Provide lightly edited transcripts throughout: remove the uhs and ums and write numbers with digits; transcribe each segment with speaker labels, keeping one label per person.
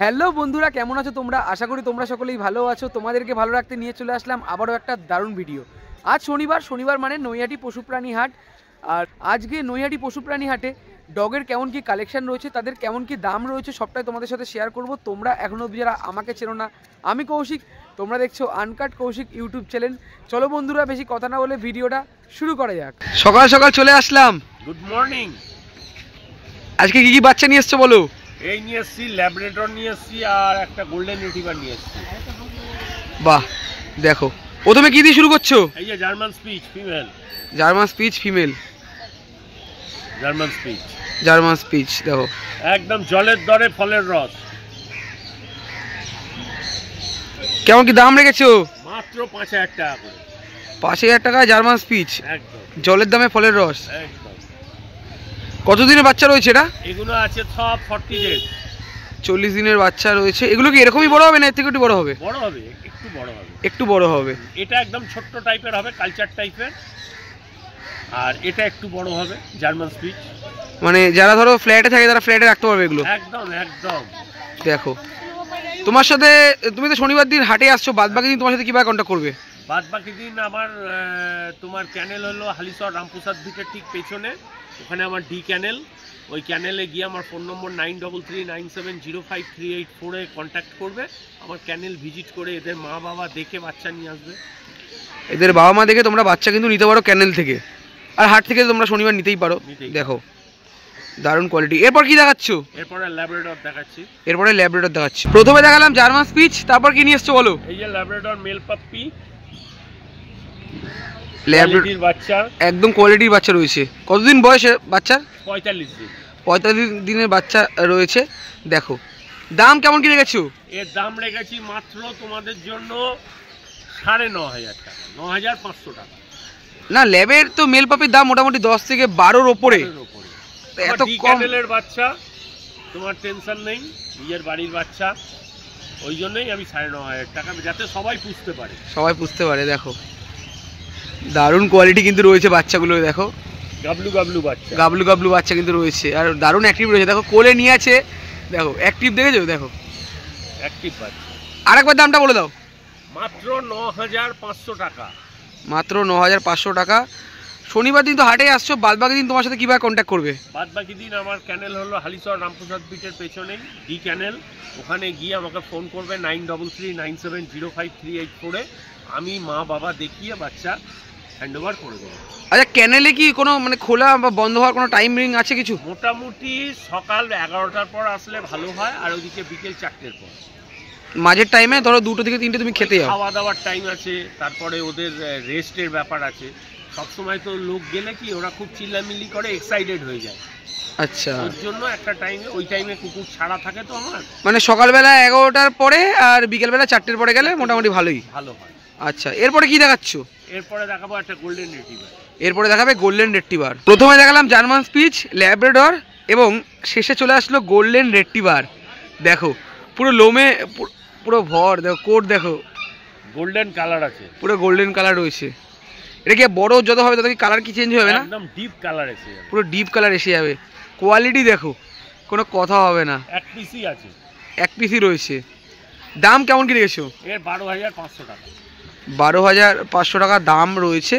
Speaker 1: Hello বন্ধুরা, কেমন আছো তোমরা? আশা করি তোমরা সকলেই ভালো আছো। তোমাদেরকে ভালো রাখতে নিয়ে চলে আসলাম আবারও একটা দারুণ ভিডিও। আজ শনিবার মানে নৈহাটি পশুপ্রাণী হাট। আর আজকে নৈহাটি পশুপ্রাণী হাটে ডগের কেমন কি কালেকশন রয়েছে, তাদের কেমন কি দাম রয়েছে, সবটাই তোমাদের সাথে শেয়ার করব। তোমরা এখনও অবধি যারা আমাকে চেনো না, আমি কৌশিক, তোমরা দেখছো আনকাট কৌশিক ইউটিউব চ্যানেল। চলো বন্ধুরা, বেশি কথা না বলে ভিডিওটা শুরু করা যাক। সকাল সকাল চলে আসলাম।
Speaker 2: Good morning.
Speaker 1: আজকে কি কি বাচ্চা নিয়ে এসছো বলো?
Speaker 2: এই নিয়ে এসছি ল্যাব্রাডর নিয়ে এসছি আর একটা গোল্ডেন রিট্রিভার নিয়ে এসছি।
Speaker 1: বাহ, দেখো প্রথমে কি দিয়ে শুরু করছো?
Speaker 2: এই যে German speech female.
Speaker 1: German speech female.
Speaker 2: German speech.
Speaker 1: German speech দেখো,
Speaker 2: একদম জলের দরে ফলের রস।
Speaker 1: কেমন কি দাম রেখেছো?
Speaker 2: মাত্র 5,000 টাকা করে।
Speaker 1: 5,000 টাকা জার্মান স্পিচ,
Speaker 2: একদম
Speaker 1: জলের দামে ফলের রস।
Speaker 2: একদম।
Speaker 1: কতদিনের বাচ্চা রয়েছে এটা?
Speaker 2: এগুলো আছে সব 40 ডেজ।
Speaker 1: 40 দিনের বাচ্চা রয়েছে। এগুলো কি এরকমই বড় হবে না এর থেকে একটু বড় হবে?
Speaker 2: বড় হবে, একটু বড় হবে।
Speaker 1: একটু বড় হবে।
Speaker 2: এটা একদম ছোট্ট টাইপের হবে, কালচার টাইপের। আর এটা একটু বড় হবে জার্মান স্পিচ।
Speaker 1: মানে যারা ধরো ফ্ল্যাটে থাকে তারা ফ্ল্যাটে রাখতে পারবে এগুলো।
Speaker 2: একদম একদম।
Speaker 1: দেখো, তোমার সাথে, তুমি তো শনিবার দিন হাটে আসছো, বাদ বাকি দিন তোমার সাথে কিভাবে কন্ট্যাক্ট করবে?
Speaker 2: বাদ বাকি দিন আমার তোমার চ্যানেল হলো হালিশহর রামপ্রসাদ ভিটের ঠিক পেছনে, ওখানে আমার ডি চ্যানেল। ওই চ্যানেলে গিয়ে আমার ফোন নম্বর 9339705384-এ কন্ট্যাক্ট করবে। আমার চ্যানেল ভিজিট করে এদের মা বাবা দেখে বাচ্চা নিয়ে আসবে।
Speaker 1: এদের বাবা মা দেখে তোমরা বাচ্চা কিন্তু নিতে পারো চ্যানেল থেকে, আর হাট থেকে তোমরা শনিবার নিতেই পারো। দেখো দারুণ কোয়ালিটি। এরপর কি দেখাচ্ছ?
Speaker 2: এরপরে ল্যাব্রাডর দেখাচ্ছি।
Speaker 1: এরপরে ল্যাব্রাডর দেখাচ্ছি। প্রথমে দেখালাম জার্মান স্পিচ, তারপর কি নিয়ে এসছো বলো?
Speaker 2: এই যে ল্যাব্রাডর মেল পাপ্পি,
Speaker 1: ল্যাব্রাডর
Speaker 2: বাচ্চা,
Speaker 1: একদম কোয়ালিটির বাচ্চা রয়েছে। কতদিন বয়সে বাচ্চার?
Speaker 2: 45 দিন।
Speaker 1: 45 দিনের বাচ্চা রয়েছে। দেখো দাম কেমন কি রেখেছো?
Speaker 2: এর দাম রেখেছি মাত্র তোমাদের জন্য 9,500 টাকা, 9,500 টাকা।
Speaker 1: না, ল্যাবের তো মেল পাপির দাম মোটামুটি 10 থেকে 12-র ওপরে। এত কম?
Speaker 2: বাচ্চা তোমার টেনশন নেই, নিজের বাড়ির বাচ্চা, ওই জন্যই আমি 9,500 টাকা, যাতে সবাই পুষতে পারে।
Speaker 1: সবাই পুষতে পারে। দেখো দারুণ কোয়ালিটি কিন্তু রয়েছে বাচ্চাগুলো। দেখো
Speaker 2: গাবলু গাবলু বাচ্চা,
Speaker 1: গাবলু গাবলু বাচ্চা কিন্তু রয়েছে, আর দারুণ অ্যাক্টিভ রয়েছে। দেখো কোলে নিয়ে আছে, দেখো অ্যাক্টিভ দেখেছো? দেখো
Speaker 2: অ্যাক্টিভ বাচ্চা।
Speaker 1: আরেকবার দামটা বলে দাও।
Speaker 2: মাত্র 9,500 টাকা।
Speaker 1: মাত্র 9,500 টাকা। শনিবার দিন তো হাটে আসছো, বাদ বাকি দিন তোমার সাথে কিভাবে কন্ট্যাক্ট করবে?
Speaker 2: বাদ বাকি দিন আমার চ্যানেল হলো হালিশহর রামপ্রসাদ বিটের পেছনেই ডি চ্যানেল, ওখানে গিয়ে আমাকে ফোন করবে 9339705384-এ। আমি মা বাবা দেখিয়ে বাচ্চা হ্যান্ড ওভার করে দেবো।
Speaker 1: আচ্ছা, ক্যানেলে কি কোনো মানে খোলা বা বন্ধ হওয়ার কোনো টাইম রিং আছে কিছু?
Speaker 2: মোটামুটি সকাল 11টার পর আসলে ভালো হয়, আর ওদিকে বিকেল 4টের পর।
Speaker 1: মাঝের টাইমে ধরো 2টো থেকে 3টে তুমি খেতে যাও।
Speaker 2: খাওয়া দাওয়ার টাইম আছে, তারপরে ওদের রেস্টের ব্যাপার আছে। সবসময় তো লোক গেলে কি ওরা খুব চিল্লামিল্লি করে, এক্সাইটেড হয়ে যায়।
Speaker 1: আচ্ছা,
Speaker 2: ওর জন্য একটা টাইমে, ওই টাইমে কুকুর ছাড়া থাকে তো আমার,
Speaker 1: মানে সকালবেলা 11টার পরে আর বিকেলবেলা 4টের পরে গেলে মোটামুটি ভালোই
Speaker 2: ভালো হয়।
Speaker 1: আচ্ছা, এরপরে কি দেখাচ্ছ?
Speaker 2: এরপরে দেখাবো একটা গোল্ডেন রিট্রিভার।
Speaker 1: এরপরে দেখাবে গোল্ডেন রেট্রিভার। প্রথমে দেখালাম জার্মান স্পিচ, ল্যাব্রাডর, এবং শেষে চলে আসলো গোল্ডেন রেট্রিভার। দেখো পুরো লোমে পুরো ভর, দেখো কোট দেখো,
Speaker 2: গোল্ডেন কালার আছে,
Speaker 1: পুরো গোল্ডেন কালার রয়েছে। এটা কি বড় যত হবে তত কি কালার কি চেঞ্জ হবে না?
Speaker 2: একদম ডিপ কালার এসে যাবে,
Speaker 1: পুরো ডিপ কালার এসে যাবে। কোয়ালিটি দেখো, কোনো কথা হবে না।
Speaker 2: এক পিসই আছে,
Speaker 1: এক পিসই রয়েছে। দাম কেমন কি রেখেছো?
Speaker 2: এর 12,500 টাকা।
Speaker 1: 12,500 টাকা দাম রয়েছে।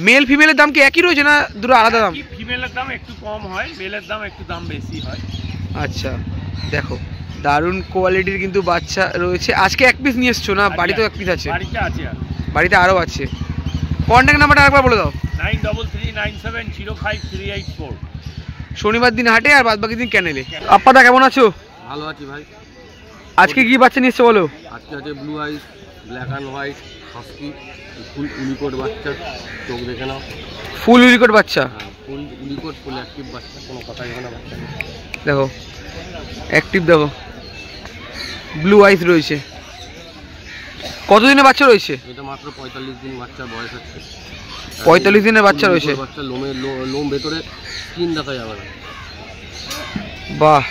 Speaker 1: মেল ফিমেলের দাম কি একই রয়েছে না দুটো আলাদা দাম?
Speaker 2: ফিমেলের দাম একটু কম হয়, মেলের দাম একটু দাম বেশি হয়।
Speaker 1: আচ্ছা, দেখো দারুণ কোয়ালিটির কিন্তু বাচ্চা রয়েছে। আজকে এক পিস নিয়ে এসছো না? বাড়িতেও এক পিস আছে?
Speaker 2: বাড়িতে আছে,
Speaker 1: বাড়িতে আরও আছে। কন্ট্যাক্ট নাম্বারটা আরেকবার বলে দাও।
Speaker 2: 9339705384।
Speaker 1: শনিবার দিন হাটে আর বাদ বাকি দিন ক্যানেলে। আপ্পাদা কেমন আছো?
Speaker 3: ভালো আছি ভাই।
Speaker 1: আজকে কি বাচ্চা নিয়ে এসছো বলো?
Speaker 3: আজকে আছে blue eyes, black and white, husky, full woolly coat বাচ্চা, চোখ দেখে নাও।
Speaker 1: ফুল উলিকোট বাচ্চা?
Speaker 3: হ্যাঁ, ফুল উলিকোট, ফুল অ্যাক্টিভ বাচ্চা, কোনো কথা হবে না বাচ্চা।
Speaker 1: দেখো অ্যাক্টিভ, দেখো ব্লু আইস রয়েছে। কতদিনের বাচ্চা রয়েছে?
Speaker 3: এটা মাত্র 45 দিন বাচ্চার বয়স হচ্ছে।
Speaker 1: 45 দিনের বাচ্চা রয়েছে।
Speaker 3: বাচ্চা লোম ভেতরে স্কিন দেখা যাবে না।
Speaker 1: বাহ,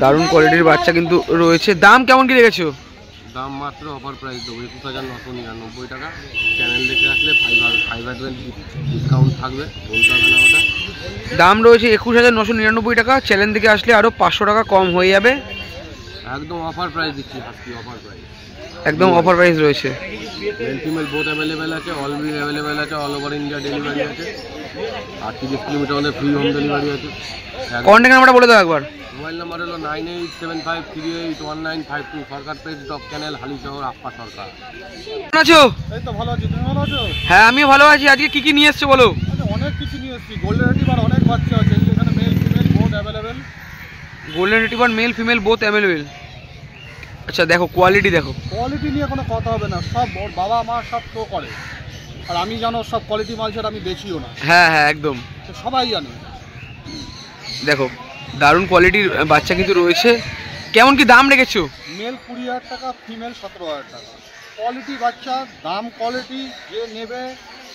Speaker 1: দারুণ কোয়ালিটির বাচ্চা কিন্তু রয়েছে। দাম কেমন কি রেখেছো?
Speaker 3: দাম মাত্র অফার প্রাইস দেবো 21,999 টাকা। চ্যানেল দেখে আসলে 5% ডিসকাউন্ট থাকবে, বলতে হবে না ওটা।
Speaker 1: দাম রয়েছে 21,999 টাকা। চ্যানেল থেকে আসলে আরও 500 টাকা কম হয়ে যাবে।
Speaker 3: একদম অফার প্রাইস দিচ্ছি, হাস্কি অফার প্রাইস।
Speaker 1: একদম অফার প্রাইস রয়েছে।
Speaker 3: মেল ফিমেল বোথ অ্যাভেলেবেল আছে, অল ব্রিড অ্যাভেলেবেল আছে, অল ওভার ইন্ডিয়া ডেলিভারি আছে, আর 30 কিলোমিটার হলে ফ্রি হোম ডেলিভারি আছে।
Speaker 1: কন্ট্যাক্ট নাম্বারটা বলে দাও একবার।
Speaker 3: মোবাইল নাম্বার হলো 9875381952। Sarkar page dog channel, Halishahar, Appa Sarkar.
Speaker 1: কেমন আছো?
Speaker 4: এই তো ভালো আছি, তুমি ভালো আছো?
Speaker 1: হ্যাঁ আমিও ভালো আছি। আজকে কি কি নিয়ে এসছো বলো?
Speaker 4: অনেক কিছু নিয়ে এসেছি, গোল্ডেন রিট্রিভার অনেক বাচ্চা আছে, এখানে mail female both available.
Speaker 1: Golden retriever mail female both available. আচ্ছা দেখো কোয়ালিটি দেখো।
Speaker 4: কোয়ালিটি নিয়ে কোনো কথা হবে না, সব ওর বাবা মা সব শো করে, আর আমি জানো সব কোয়ালিটি মাল ছাড়া আমি বেচিও না,
Speaker 1: হ্যাঁ হ্যাঁ একদম,
Speaker 4: তো সবাই জানে।
Speaker 1: দেখো দারুণ কোয়ালিটির বাচ্চা কিন্তু রয়েছে। কেমন কি দাম রেখেছো?
Speaker 4: মেল 20,000 টাকা, ফিমেল 17,000 টাকা। কোয়ালিটি বাচ্চা, দাম কোয়ালিটি, যে নেবে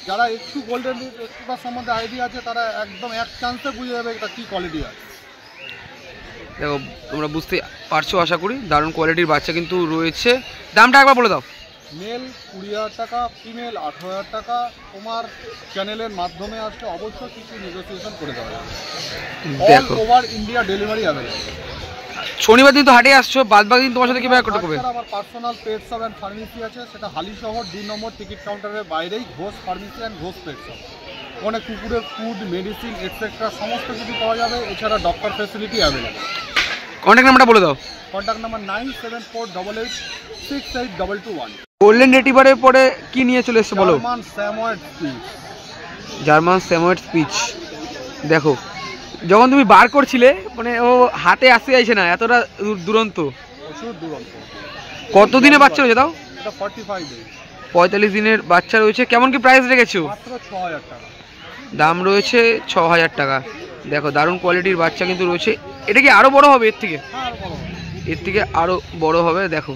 Speaker 4: যারা একটু গোল্ডেন রিট্রিভার সম্বন্ধে আইডিয়া আছে তারা একদম এক চান্সে বুঝে যাবে এটা কী কোয়ালিটি আছে।
Speaker 1: দেখো তোমরা বুঝতে পারছো আশা করি, দারুণ কোয়ালিটির বাচ্চা কিন্তু রয়েছে। দামটা একবার বলে দাও।
Speaker 4: মেল 20,000 টাকা, ফিমেল 18,000 টাকা। তোমার চ্যানেলের মাধ্যমে আসলে অবশ্যই কিছু নেগোসিয়েশন করে দেওয়া যাবে। অল
Speaker 1: দেখো
Speaker 4: ওভার ইন্ডিয়া ডেলিভারি অ্যাভেলেবল।
Speaker 1: শনিবার দিন তো হাটে আসছো, বাদ বাকি দিন তোমার সাথে কিভাবে করতে হবে?
Speaker 4: আমার personal pet shop and pharmacy আছে, সেটা হালিশহর 2 নম্বর টিকিট কাউন্টারের বাইরেই Ghosh pharmacy and Ghosh pet shop. ওখানে কুকুরের ফুড, মেডিসিন এটসেট্রা সমস্ত কিছু পাওয়া যাবে, এছাড়া ডক্টর ফ্যাসিলিটি অ্যাভেলেবল।
Speaker 1: কন্ট্যাক্ট নাম্বারটা বলে দাও।
Speaker 4: Contact number 9748868221।
Speaker 1: গোল্ডেন রিট্রিভারের পরে কি নিয়ে চলে এসছো বলো?
Speaker 4: German Samoyed speech.
Speaker 1: German Samoyed speech. দেখো যখন তুমি বার করছিলে মানে ও হাতে আসতে চাইছে না, এতটা দুরন্ত।
Speaker 4: প্রচুর দুরন্ত।
Speaker 1: কতদিনে বাচ্চা রয়েছে তাও?
Speaker 4: এটা 45 ডেজ।
Speaker 1: 45 দিনের বাচ্চা রয়েছে। কেমন কি প্রাইস রেখেছো?
Speaker 4: মাত্র 6,000 টাকা
Speaker 1: দাম রয়েছে 6,000 টাকা। দেখো দারুণ কোয়ালিটির বাচ্চা কিন্তু রয়েছে। এটা কি আরও বড় হবে এর থেকে?
Speaker 4: হ্যাঁ, আর বলো।
Speaker 1: এর থেকে আরও বড় হবে। দেখো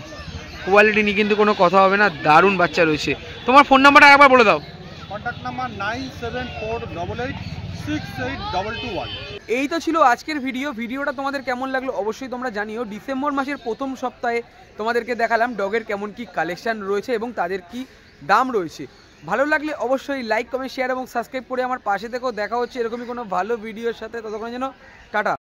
Speaker 1: কোয়ালিটি নিয়ে কিন্তু কোনো কথা হবে না, দারুণ বাচ্চা রয়েছে। তোমার ফোন নাম্বারটা একবার বলে দাও।
Speaker 4: Contact number 9748868221।
Speaker 1: এই তো ছিল আজকের ভিডিওটা তোমাদের কেমন লাগলো অবশ্যই তোমরা জানিও। ডিসেম্বর মাসের প্রথম সপ্তাহে তোমাদেরকে দেখালাম ডগের কেমন কি কালেকশন রয়েছে এবং তাদের কি দাম রয়েছে। ভালো লাগলে অবশ্যই লাইক, কমেন্ট, শেয়ার এবং সাবস্ক্রাইব করে আমার পাশে থেকেও। দেখা হচ্ছে এরকমই কোনো ভালো ভিডিওর সাথে। ততক্ষণ যেন টাটা।